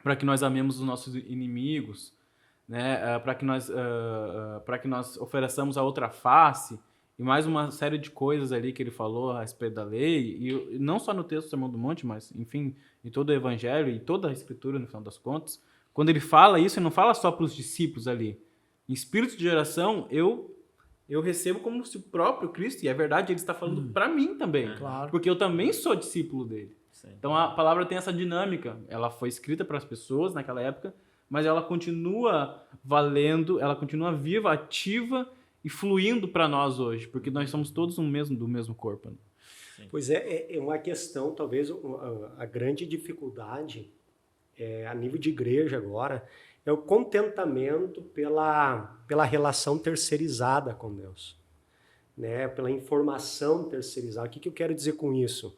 para que nós amemos os nossos inimigos, né, para que nós ofereçamos a outra face, e mais uma série de coisas ali que ele falou a respeito da lei, e não só no texto do Sermão do Monte, mas, enfim, em todo o Evangelho e toda a Escritura, no final das contas, quando ele fala isso, ele não fala só para os discípulos ali. Em espírito de oração, eu recebo como se o próprio Cristo, e é verdade, ele está falando para mim também, Claro. porque eu também sou discípulo dele. Sim. Então a palavra tem essa dinâmica, ela foi escrita para as pessoas naquela época, mas ela continua valendo, ela continua viva, ativa e fluindo para nós hoje, porque nós somos todos do mesmo corpo. Né? Pois é uma questão, talvez a grande dificuldade a nível de igreja agora, é o contentamento pela relação terceirizada com Deus, né? Pela informação terceirizada. O que eu quero dizer com isso?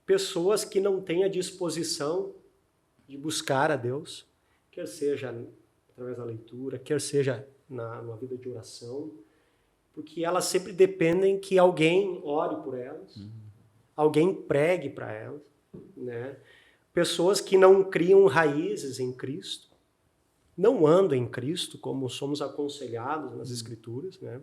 Pessoas que não têm a disposição de buscar a Deus, quer seja através da leitura, quer seja numa vida de oração, porque elas sempre dependem que alguém ore por elas, alguém pregue para elas, né? Pessoas que não criam raízes em Cristo, não andam em Cristo, como somos aconselhados nas Escrituras, né?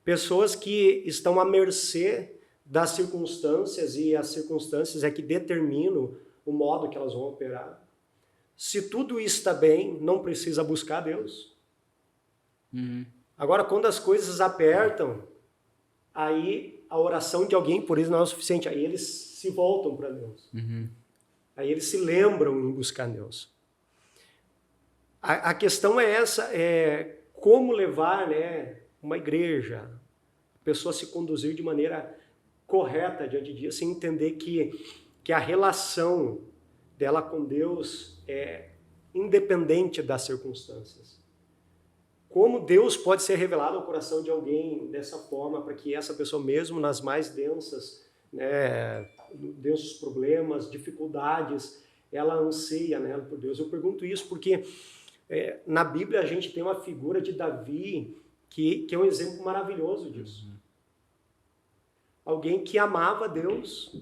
Pessoas que estão à mercê das circunstâncias, e as circunstâncias é que determinam o modo que elas vão operar. Se tudo está bem, não precisa buscar Deus. Agora, quando as coisas apertam, aí a oração de alguém por eles não é o suficiente. Aí eles se voltam para Deus. Aí eles se lembram em buscar Deus. A questão é essa, como levar, né, uma igreja, a pessoa se conduzir de maneira correta diante de Deus, sem entender que a relação dela com Deus é independente das circunstâncias. Como Deus pode ser revelado ao coração de alguém dessa forma, para que essa pessoa, mesmo nas mais densas, né, densos problemas, dificuldades, ela anseia, né, por Deus. Eu pergunto isso porque na Bíblia a gente tem uma figura de Davi que é um exemplo maravilhoso disso. Alguém que amava Deus,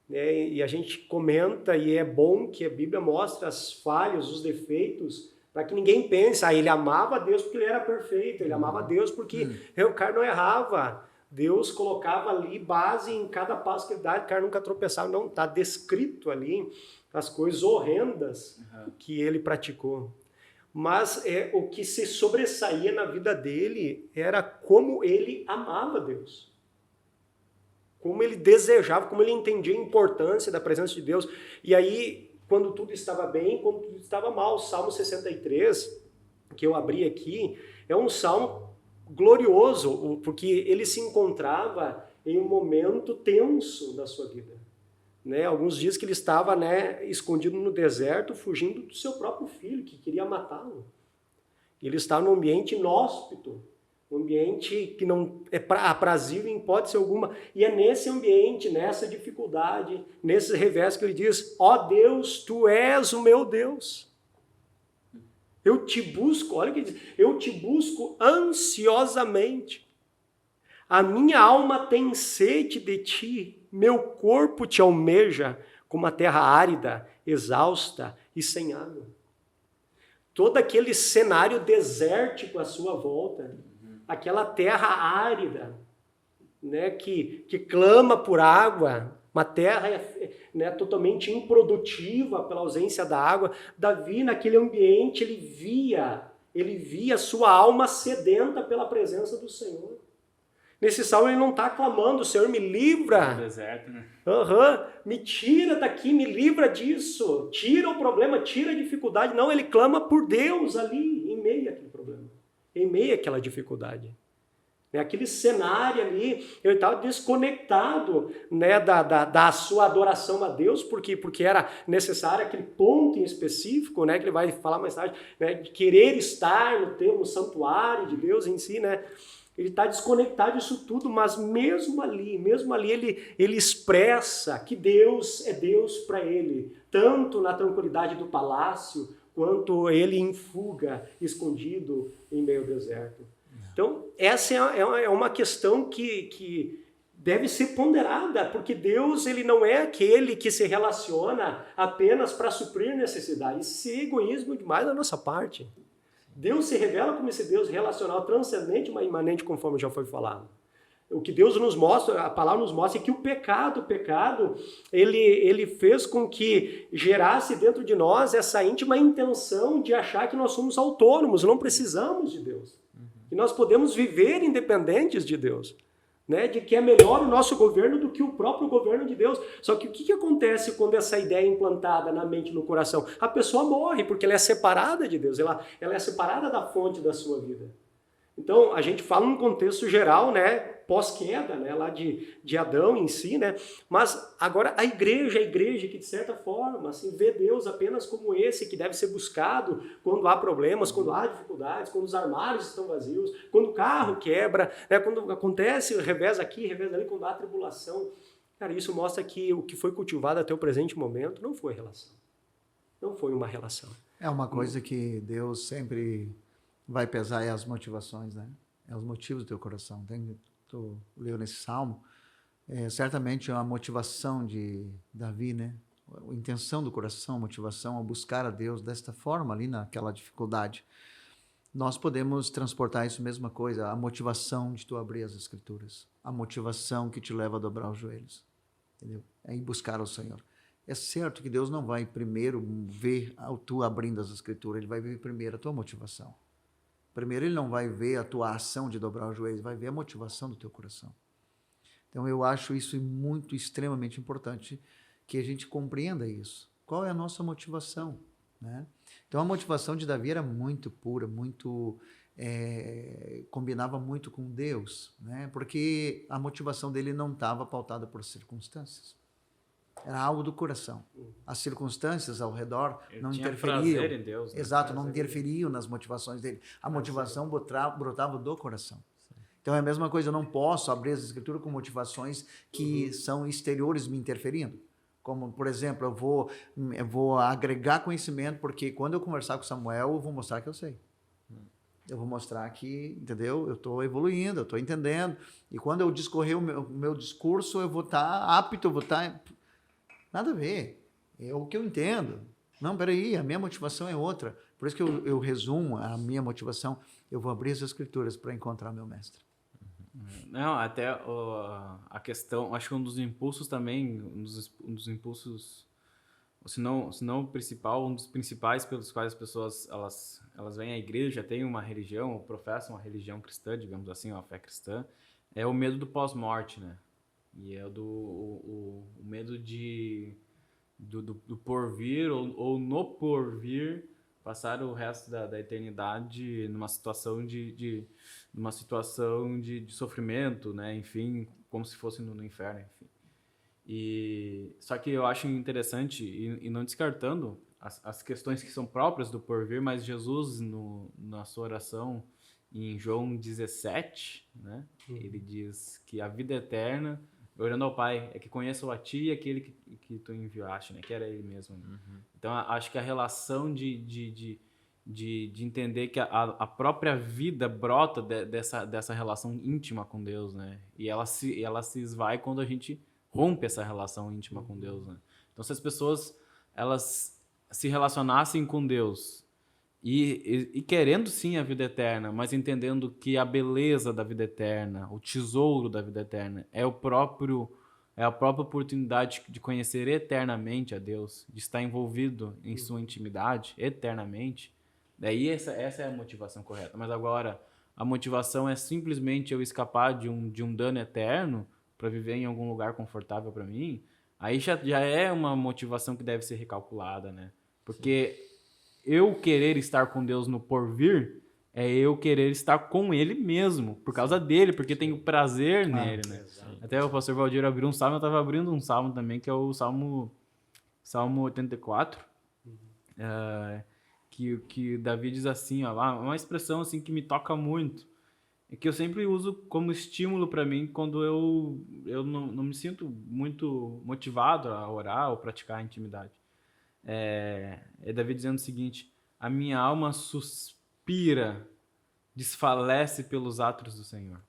né, e a gente comenta, e é bom que a Bíblia mostra as falhas, os defeitos, para que ninguém pense, ele amava Deus porque ele era perfeito, ele amava Deus porque o cara não errava. Deus colocava ali base em cada passo que ele dava, o cara nunca tropeçava. Não, está descrito ali as coisas horrendas que ele praticou. Mas o que se sobressaía na vida dele era como ele amava Deus. Como ele desejava, como ele entendia a importância da presença de Deus. E aí, quando tudo estava bem, quando tudo estava mal. O Salmo 63, que eu abri aqui, é um salmo glorioso, porque ele se encontrava em um momento tenso da sua vida. Né? Alguns dias que ele estava, né, escondido no deserto, fugindo do seu próprio filho, que queria matá-lo. Ele estava num ambiente inóspito, um ambiente que não é aprazível em hipótese alguma. E é nesse ambiente, nessa dificuldade, nesse revés que ele diz: ó Deus, tu és o meu Deus. Eu te busco, olha o que ele diz, eu te busco ansiosamente. A minha alma tem sede de ti, meu corpo te almeja como a terra árida, exausta e sem água. Todo aquele cenário desértico à sua volta, aquela terra árida, né, que clama por água, uma terra, né, totalmente improdutiva pela ausência da água. Davi, naquele ambiente, ele via sua alma sedenta pela presença do Senhor. Nesse salmo ele não está clamando: Senhor, me livra. No deserto, né? Me tira daqui, me livra disso. Tira o problema, tira a dificuldade. Não, ele clama por Deus ali, em meio àquele problema, em meio àquela dificuldade. Aquele cenário ali, ele estava desconectado, né, da sua adoração a Deus, porque era necessário aquele ponto em específico, né, que ele vai falar mais tarde, né, de querer estar no santuário de Deus em si, né? Ele está desconectado disso tudo, mas mesmo ali ele expressa que Deus é Deus para ele, tanto na tranquilidade do palácio, quanto ele em fuga, escondido em meio ao deserto. Então, essa é uma questão que deve ser ponderada, porque Deus, ele não é aquele que se relaciona apenas para suprir necessidades. Isso é egoísmo demais da nossa parte. Deus se revela como esse Deus relacional, transcendente, mas imanente, conforme já foi falado. O que Deus nos mostra, a palavra nos mostra, é que o pecado, ele fez com que gerasse dentro de nós essa íntima intenção de achar que nós somos autônomos, não precisamos de Deus. Que nós podemos viver independentes de Deus. Né, de que é melhor o nosso governo do que o próprio governo de Deus. Só que o que acontece quando essa ideia é implantada na mente e no coração? A pessoa morre, porque ela é separada de Deus, ela é separada da fonte da sua vida. Então, a gente fala num contexto geral, né, pós-queda, né, lá de Adão em si, né, mas agora a igreja que de certa forma, assim, vê Deus apenas como esse que deve ser buscado quando há problemas, quando há dificuldades, quando os armários estão vazios, quando o carro quebra, né, quando acontece revés aqui, revés ali, quando há tribulação. Cara, isso mostra que o que foi cultivado até o presente momento não foi relação. Não foi uma relação. É uma coisa que Deus sempre vai pesar, é as motivações, né? É os motivos do teu coração. Tu leu nesse salmo, certamente a motivação de Davi, né? A intenção do coração, a motivação a buscar a Deus desta forma ali naquela dificuldade. Nós podemos transportar isso mesma coisa, a motivação de tu abrir as escrituras, a motivação que te leva a dobrar os joelhos, entendeu? É ir buscar o Senhor. É certo que Deus não vai primeiro ver tu abrindo as escrituras, ele vai ver primeiro a tua motivação. Primeiro ele não vai ver a tua ação de dobrar os joelhos, vai ver a motivação do teu coração. Então eu acho isso muito, extremamente importante que a gente compreenda isso. Qual é a nossa motivação, né? Então a motivação de Davi era muito pura, muito combinava muito com Deus, né? Porque a motivação dele não estava pautada por circunstâncias. Era algo do coração. As circunstâncias ao redor não interferiam. Prazer em Deus, né? Exato, não interferiam nas motivações dele. A motivação brotava do coração. Então é a mesma coisa, eu não posso abrir as escrituras com motivações que são exteriores me interferindo. Como, por exemplo, eu vou agregar conhecimento, porque quando eu conversar com Samuel, eu vou mostrar que eu sei. Eu vou mostrar que, entendeu? Eu estou evoluindo, eu estou entendendo. E quando eu discorrer o meu discurso, eu vou estar apto, eu vou estar... Nada a ver. É o que eu entendo. Não, peraí, a minha motivação é outra. Por isso que eu resumo a minha motivação. Eu vou abrir as escrituras para encontrar meu mestre. Não, até a questão, acho que um dos impulsos também, um dos impulsos, se não o principal, um dos principais pelos quais as pessoas elas vêm à igreja, têm uma religião, ou professam uma religião cristã, digamos assim, uma fé cristã, é o medo do pós-morte, né? E é o medo do porvir ou no porvir passar o resto da eternidade numa situação de sofrimento, né? Enfim, como se fosse no inferno, enfim. Só que eu acho interessante, e não descartando as questões que são próprias do porvir, mas Jesus, na sua oração em João 17, né? Ele diz que a vida eterna, orando ao Pai, é que conheçam a Ti e aquele que Tu enviaste, né? Que era Ele mesmo. Né? Então, acho que a relação de entender que a própria vida brota dessa relação íntima com Deus, né? E ela se esvai quando a gente rompe essa relação íntima com Deus, né? Então, se as pessoas elas se relacionassem com Deus e querendo sim a vida eterna, mas entendendo que a beleza da vida eterna, o tesouro da vida eterna é a própria oportunidade de conhecer eternamente a Deus, de estar envolvido em sua intimidade eternamente, daí essa é a motivação correta. Mas agora, a motivação é simplesmente eu escapar de um dano eterno para viver em algum lugar confortável para mim, aí já é uma motivação que deve ser recalculada, né? Porque eu querer estar com Deus no porvir é eu querer estar com Ele mesmo, por causa dele, porque tenho prazer nele, né? Até o pastor Valdir abriu um salmo, eu estava abrindo um salmo também, que é o Salmo 84, que Davi diz assim, ó, uma expressão assim que me toca muito, é que eu sempre uso como estímulo para mim quando eu não me sinto muito motivado a orar ou praticar a intimidade. É Davi dizendo o seguinte: a minha alma suspira, desfalece pelos atos do Senhor.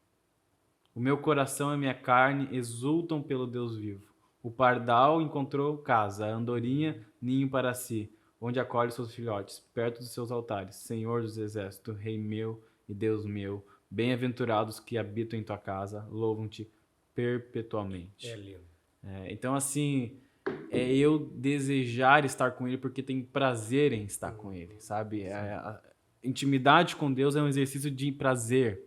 O meu coração e a minha carne exultam pelo Deus vivo. O pardal encontrou casa, a andorinha ninho para si, onde acolhe seus filhotes, perto dos seus altares. Senhor dos exércitos, Rei meu e Deus meu, bem-aventurados que habitam em tua casa, louvam-te perpetuamente. É lindo. Então, assim, é eu desejar estar com Ele porque tenho prazer em estar com Ele, sabe? A intimidade com Deus é um exercício de prazer.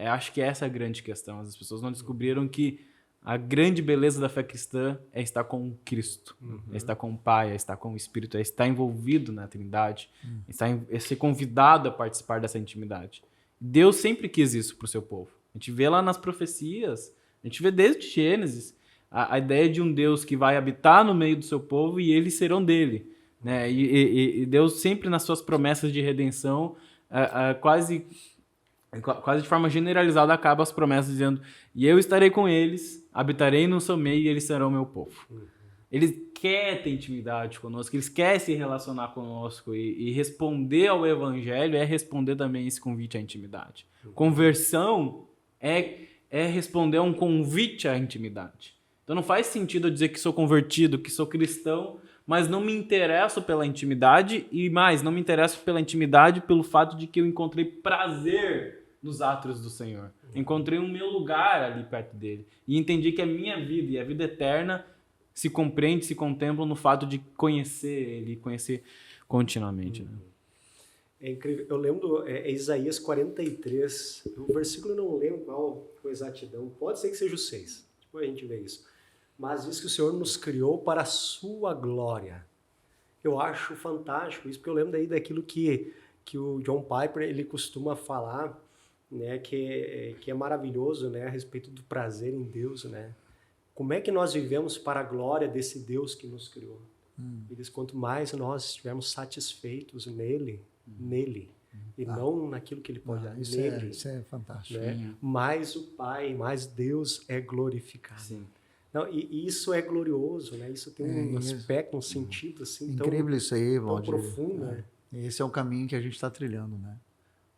Acho que essa é a grande questão. As pessoas não descobriram que a grande beleza da fé cristã é estar com Cristo, é estar com o Pai, é estar com o Espírito, é estar envolvido na Trindade, é ser convidado a participar dessa intimidade. Deus sempre quis isso para o seu povo. A gente vê lá nas profecias, a gente vê desde Gênesis, a ideia de um Deus que vai habitar no meio do seu povo e eles serão dele. Né? E Deus sempre nas suas promessas de redenção, quase de forma generalizada, acaba as promessas dizendo: e eu estarei com eles, habitarei no seu meio e eles serão meu povo. Eles querem ter intimidade conosco, eles querem se relacionar conosco e responder ao evangelho é responder também esse convite à intimidade. Conversão é responder a um convite à intimidade. Então não faz sentido eu dizer que sou convertido, que sou cristão, mas não me interesso pela intimidade e mais, não me interesso pela intimidade pelo fato de que eu encontrei prazer nos atos do Senhor. Encontrei o meu lugar ali perto dele e entendi que a minha vida e a vida eterna se compreende, se contemplam no fato de conhecer ele, conhecer continuamente. Né? É incrível. Eu lembro, Isaías 43, o versículo eu não lembro qual com exatidão, pode ser que seja o 6, depois a gente vê isso. Mas diz que o Senhor nos criou para a sua glória. Eu acho fantástico isso, porque eu lembro daí daquilo que o John Piper ele costuma falar, né, que é maravilhoso, né, a respeito do prazer em Deus, né? Como é que nós vivemos para a glória desse Deus que nos criou? Ele diz, quanto mais nós estivermos satisfeitos nele, e não naquilo que ele pode dar, nele. Isso é fantástico. Né? Mais o Pai, mais Deus é glorificado. Sim. Não, e isso é glorioso, né? Isso tem um aspecto, um sentido assim Incrível isso aí, tão Valdir. profundo. Né? Esse é o caminho que a gente está trilhando, né?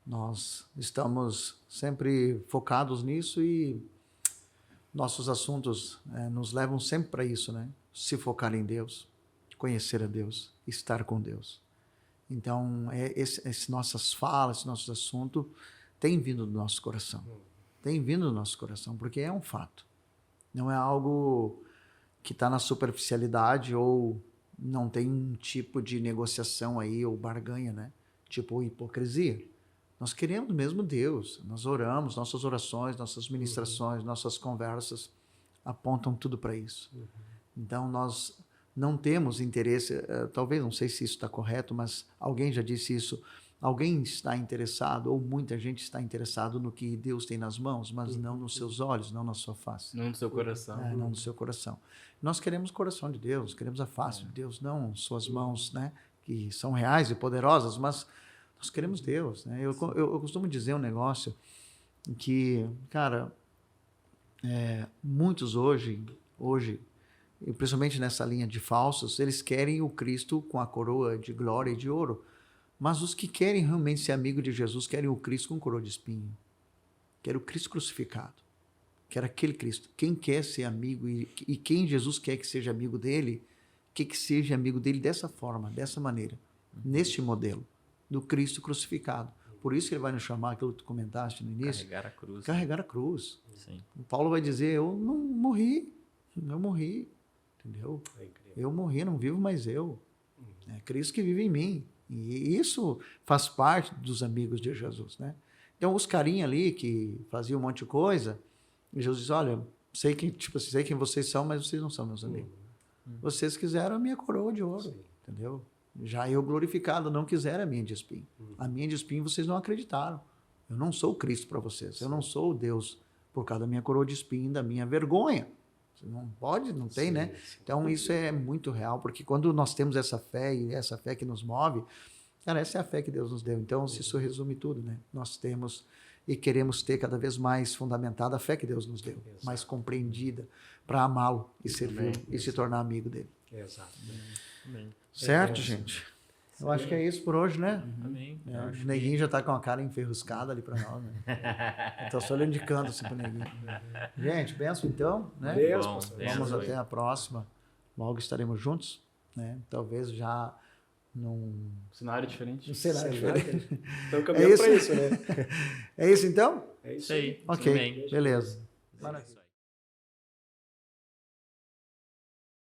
Nós estamos sempre focados nisso e nossos assuntos nos levam sempre para isso, né? Se focar em Deus, conhecer a Deus, estar com Deus. Então, esse nossas falas, esse nosso assunto tem vindo do nosso coração. Tem vindo do nosso coração, porque é um fato. Não é algo que está na superficialidade ou não tem um tipo de negociação aí ou barganha, né? Tipo hipocrisia. Nós queremos mesmo Deus. Nós oramos, nossas orações, nossas ministrações, nossas conversas apontam tudo para isso. Então, nós não temos interesse, talvez, não sei se isso está correto, mas alguém já disse isso, alguém está interessado, ou muita gente está interessado no que Deus tem nas mãos, mas não nos seus olhos, não na sua face. Não no seu coração. Não no seu coração. Nós queremos o coração de Deus, queremos a face de Deus, não suas mãos, né, que são reais e poderosas, mas nós queremos Deus. Né? Eu costumo dizer um negócio que, cara, muitos hoje, e principalmente nessa linha de falsos, eles querem o Cristo com a coroa de glória e de ouro. Mas os que querem realmente ser amigo de Jesus querem o Cristo com coroa de espinho. Querem o Cristo crucificado. Quer aquele Cristo. Quem quer ser amigo e quem Jesus quer que seja amigo dele, que seja amigo dele dessa forma, dessa maneira, neste modelo, do Cristo crucificado. Por isso que ele vai nos chamar, aquilo que tu comentaste no início. Carregar a cruz. Carregar a cruz. Sim. O Paulo vai dizer, eu não morri, eu morri. Entendeu? Eu morri, não vivo mais eu. É Cristo que vive em mim. E isso faz parte dos amigos de Jesus, né? Então, os carinha ali que faziam um monte de coisa, e Jesus diz, olha, sei quem vocês são, mas vocês não são meus amigos. Vocês quiseram a minha coroa de ouro, entendeu? Já eu glorificado não quiseram a minha de espinho. A minha de espinho vocês não acreditaram. Eu não sou o Cristo para vocês. Eu não sou o Deus por causa da minha coroa de espinho, da minha vergonha. Você não pode, não tem, né? Então, isso é muito real, porque quando nós temos essa fé, e essa fé que nos move, cara, essa é a fé que Deus nos deu. Então, isso resume tudo, né? Nós temos e queremos ter cada vez mais fundamentada a fé que Deus nos deu, mais compreendida, para amá-lo e servi-lo e se tornar amigo dele. Exato. Amém. Certo, gente? Eu acho que é isso por hoje, né? Amém. O Neguinho já está com a cara enferruscada ali para nós, né? Estou só olhando de canto assim para o Neguinho. Gente, benção então, né? Benção, Vamos até a próxima. Logo estaremos juntos, né? Talvez já num Cenário diferente. cenário diferente. Então, caminhando para isso, né? É isso então? É isso Isso aí. Ok, Amém. beleza. Maravilha.